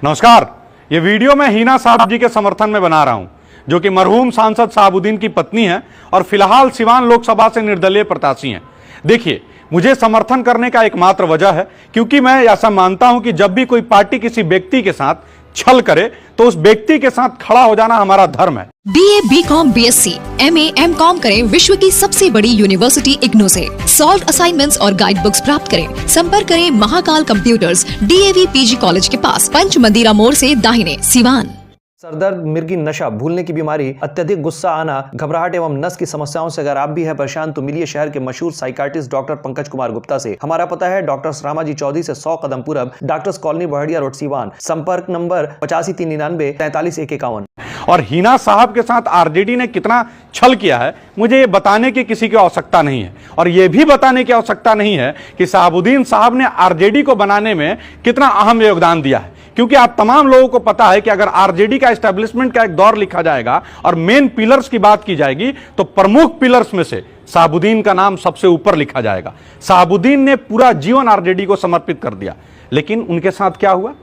नमस्कार। ये वीडियो मैं हिना साहब जी के समर्थन में बना रहा हूं, जो कि मरहूम सांसद शहाबुद्दीन की पत्नी है और फिलहाल सिवान लोकसभा से निर्दलीय प्रत्याशी हैं। देखिए, मुझे समर्थन करने का एकमात्र वजह है क्योंकि मैं ऐसा मानता हूं कि जब भी कोई पार्टी किसी व्यक्ति के साथ छल करे तो उस व्यक्ति के साथ खड़ा हो जाना हमारा धर्म है। BA, BCom, BSc, MA, MCom करें विश्व की सबसे बड़ी यूनिवर्सिटी इग्नू से। सॉल्व असाइनमेंट्स और गाइड बुक्स प्राप्त करें। संपर्क करें Mahakal computers, DAV PG college के पास, पंच मंदिरा मोड़ से दाहिने, सिवान। सरदर्द, मिर्गी, नशा, भूलने की बीमारी, अत्यधिक गुस्सा आना, घबराहट एवं नस की समस्याओं से अगर आप भी हैं परेशान तो मिलिए शहर के मशहूर साइकाट्रिस्ट डॉक्टर पंकज कुमार गुप्ता से। हमारा पता है डॉक्टर रामाजी चौधरी से 100 कदम पूरब, doctors colony Bahadiya road, Siwan. संपर्क नंबर 85 399 43 151। और हिना साहब के साथ आरजेडी ने कितना छल किया है मुझे ये बताने की किसी की आवश्यकता नहीं है, और ये भी बताने की आवश्यकता नहीं है कि शहाबुद्दीन साहब ने आरजेडी को बनाने में कितना अहम योगदान दिया है, क्योंकि आप तमाम लोगों को पता है कि अगर आरजेडी का एस्टेब्लिशमेंट का एक दौर लिखा जाएगा और मेन पिलर्स की बात की जाएगी तो प्रमुख पिलर्स में से शहाबुद्दीन का नाम सबसे ऊपर लिखा जाएगा। शहाबुद्दीन ने पूरा जीवन आरजेडी को समर्पित कर दिया, लेकिन उनके साथ क्या हुआ?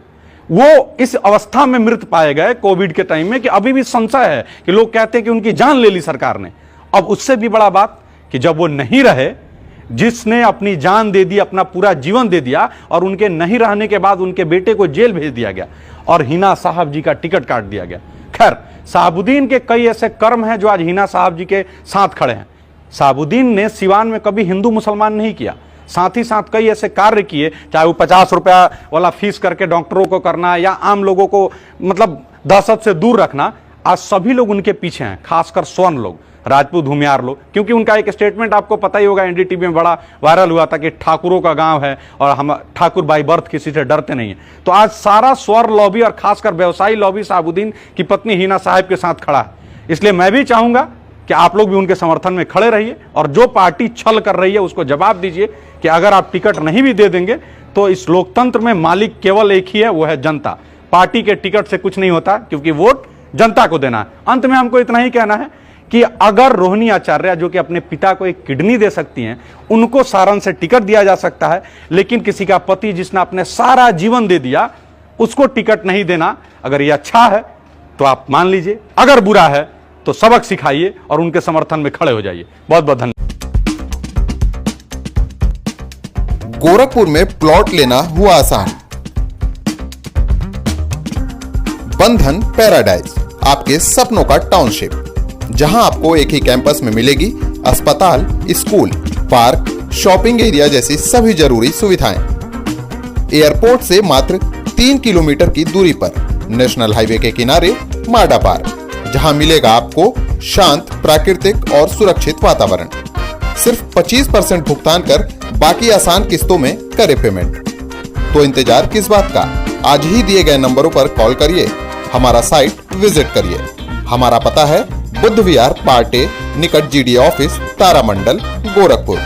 वो इस अवस्था में मृत पाए गए कोविड के टाइम में कि अभी भी संशय है कि लोग कहते हैं कि उनकी जान ले ली सरकार ने। अब उससे भी बड़ा बात कि जब वो नहीं रहे, जिसने अपनी जान दे दी, अपना पूरा जीवन दे दिया, और उनके नहीं रहने के बाद उनके बेटे को जेल भेज दिया गया और हिना साहब जी का टिकट काट दिया गया। खैर, शहाबुद्दीन के कई ऐसे कर्म हैं जो आज हिना साहब जी के साथ खड़े हैं। शहाबुद्दीन ने सिवान में कभी हिंदू मुसलमान नहीं किया, साथ ही साथ कई ऐसे कार्य किए, चाहे वो 50 रुपया वाला फीस करके डॉक्टरों को करना या आम लोगों को मतलब दहशत से दूर रखना। आज सभी लोग उनके पीछे हैं, खासकर स्वर्ण लोग, राजपूत भूमियार लोग, क्योंकि उनका एक स्टेटमेंट आपको पता ही होगा, एनडीटीवी में बड़ा वायरल हुआ था कि ठाकुरों का गांव है और हम ठाकुर बाई बर्थ किसी से डरते नहीं है। तो आज सारा स्वर्ण लॉबी और खासकर व्यवसायी लॉबी शहाबुद्दीन की पत्नी हिना साहब के साथ खड़ा है। इसलिए मैं भी चाहूंगा कि आप लोग भी उनके समर्थन में खड़े रहिए और जो पार्टी छल कर रही है उसको जवाब दीजिए कि अगर आप टिकट नहीं भी दे देंगे तो इस लोकतंत्र में मालिक केवल एक ही है, वो है जनता। पार्टी के टिकट से कुछ नहीं होता, क्योंकि वोट जनता को देना है। अंत में हमको इतना ही कहना है कि अगर रोहिणी आचार्य, जो कि अपने पिता को एक किडनी दे सकती हैं, उनको सारण से टिकट दिया जा सकता है, लेकिन किसी का पति जिसने अपने सारा जीवन दे दिया उसको टिकट नहीं देना, अगर ये अच्छा है तो आप मान लीजिए, अगर बुरा है तो सबक सिखाइए और उनके समर्थन में खड़े हो जाइए। बहुत बहुत धन्यवाद। गोरखपुर में प्लॉट लेना हुआ आसान। बंधन पैराडाइज, आपके सपनों का टाउनशिप, जहां आपको एक ही कैंपस में मिलेगी अस्पताल, स्कूल, पार्क, शॉपिंग एरिया जैसी सभी जरूरी सुविधाएं। एयरपोर्ट से मात्र 3 किलोमीटर की दूरी पर नेशनल हाईवे के किनारे माडा पार्क, जहां मिलेगा आपको शांत, प्राकृतिक और सुरक्षित वातावरण। सिर्फ 25% भुगतान कर बाकी आसान किस्तों में करे पेमेंट। तो इंतजार किस बात का? आज ही दिए गए नंबरों पर कॉल करिए, हमारा साइट विजिट करिए। हमारा पता है बुद्ध विहार पार्टे निकट GD ऑफिस, तारामंडल, गोरखपुर।